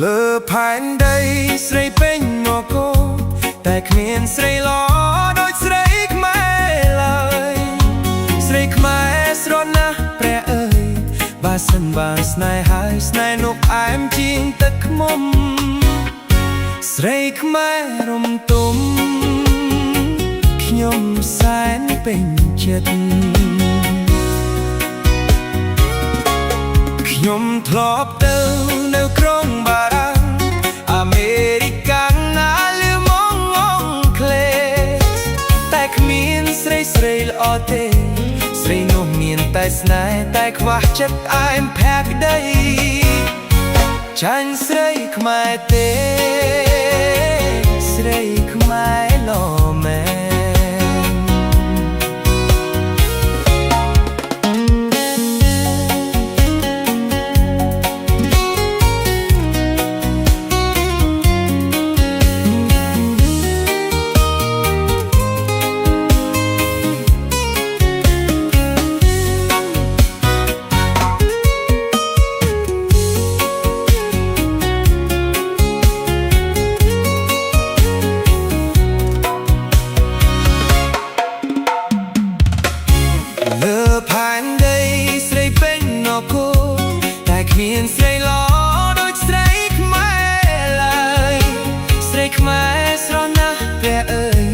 លើផែនដីស្រីពេញនគរតែគ្មានស្រីល្អដូចស្រីខ្មែរឡើយស្រីខ្មែរស្រណះព្រះអើយបើសិនបានស្នេហ៍ហើយស្នេហ៍នោះផ្អែមជាងទឹកឃ្មុំស្រីខ្មែររំទុំខ្ញុំសែនពេញចិត្តខ្ញុំធ្លាប់ទៅនៅក្រុងបារាំងអាមេរិកាំងណាលឺមកអង់គ្លេសតែគ្មានស្រីល្អទេស្រីនោះមានតែស្នេហ៍តែខ្វះចិត្តផ្អែមផែក្ដីចាញ់ស្រីខ្មែរទេស្រីខ្មែរលោមែនមានស្រីល្អដូចស្រីខ្មែរឡើយស្រីខ្មែរស្រណះព្រះអើយ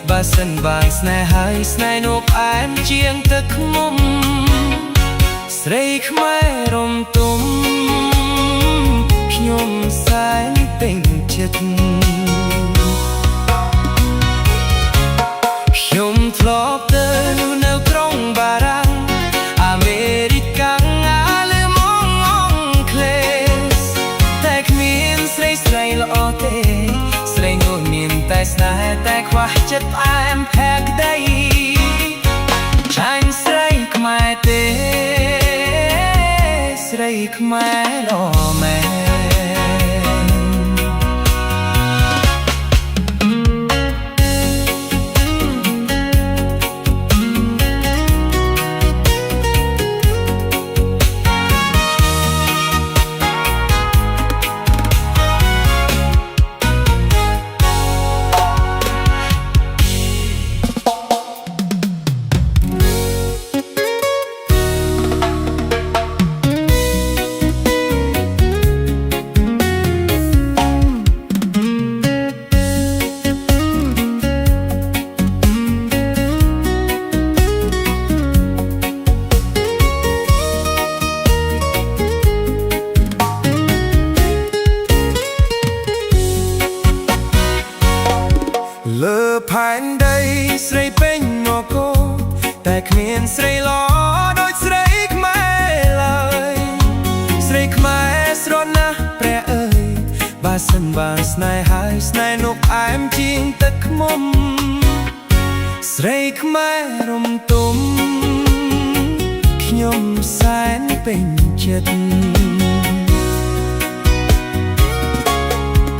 បើសិនបានស្នេហ៍ហើយស្នេហ៍នោះផ្អែមជាងទឹកឃ្មុំស្រីខ្មែររំទុំខ្ញុំសែនពេញចិត្តខ្ញុំធ្លាប់ទៅនៅក្រុងបារាំងអាមេរិកាំងស្រីល្អទេស្រីនោះមានតែស្នេហ៍តែខ្វះចិត្តផ្អែមផែក្ដីចាញ់ស្រីខ្មែរទេស្រីខ្មែរលោមែនលើផែនដីស្រីពេញនគរតែគ្មានស្រីល្អដូចស្រីខ្មែរឡើយស្រីខ្មែរស្រណះព្រះអើយបើសិនបានស្នេហ៍ហើយស្នេហ៍នោះផ្អែមជាងទឹកឃ្មុំស្រីខ្មែររំទុំខ្ញុំសែនពេញចិត្ត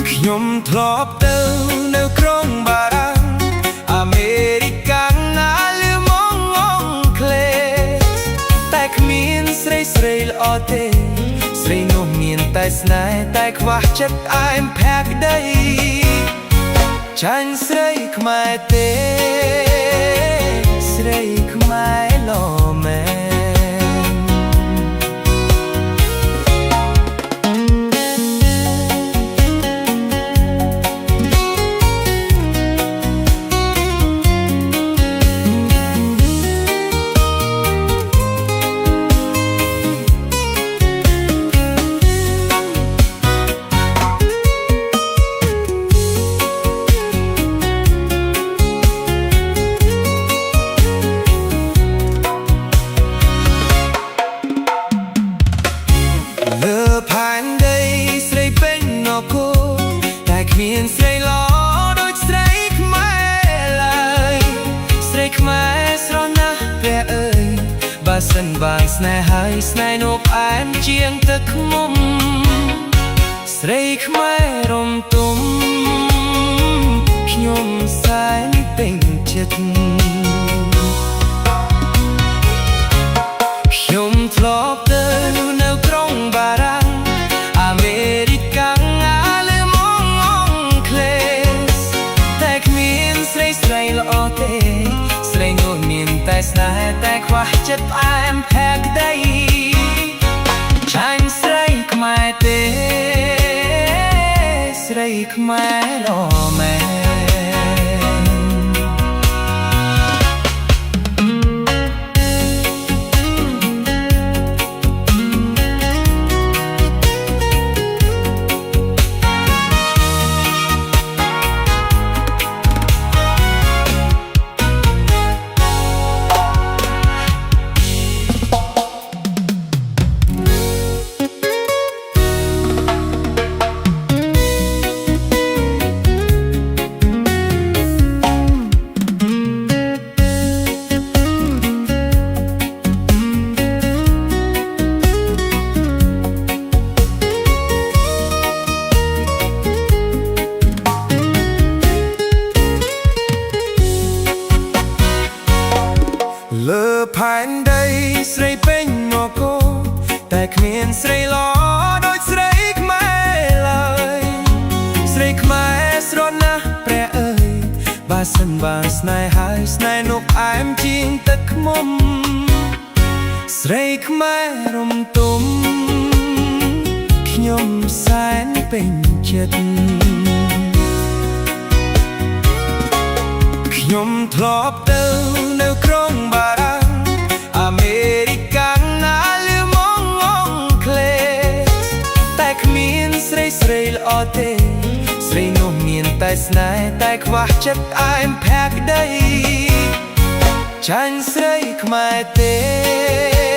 ខ្ញុំធ្លាប់ទៅនៅក្រុងបារាំងអាមេរិកាំងណាលឺមកអង់គ្លេសតែគ្មានស្រីល្អទេស្រីនោះមានតែស្នេហ៍តែខ្វះចិត្តផ្អែមផែក្ដីចាញ់ស្រីខ្មែរទេស្រីខ្មែរលោមែនលើ មានស្រីល្អដូចស្រីខ្មែរឡើយស្រីខ្មែរស្រស់ណាស់ព្រះអើយបើសិនបានស្នេហ៍ហើយស្នេហ៍នោះផ្អែមជាងទឹកឃ្មុំស្រីខ្មែររំទុំខ្ញុំសែនពេញចិត្តខ្ញុំធ្លាប់ទៅនៅក្រុងបារាំងអាមេរិកកាំងអាលឺម៉ង់អង់គ្លេសតែគ្មានស្រីស្រីល្អទេស្រីនោះមានតែស្នេហ៍តែខ្វះចិត្តផ្អែមផែក្ដីចាញ់ស្រីខ្មែរទេស្រីខ្មែរល្អមែនលើផែនដីស្រីពេញនគរតែគ្មានស្រីល្អដូចស្រីខ្មែរឡើយស្រីខ្មែរស្រស់ណាស់ព្រះអើយបើសិនបានស្នេហ៍ហើយស្នេហ៍នោះផ្អែមជាងទឹកឃ្មុំស្រីខ្មែររំទុំខ្ញុំសែនពេញចិត្តខ្ញុំធ្លាប់ទៅនៅក្រុងបារាំងអាមេរិកកាំងអាលឺម៉ង់អង់គ្លេសតែគ្មានស្រីស្រីល្អទេស្រីនោះមានតែស្នេហ៍តែខ្វះចិត្តផ្អែមផែក្ដីចាញ់ស្រីខ្មែរទេ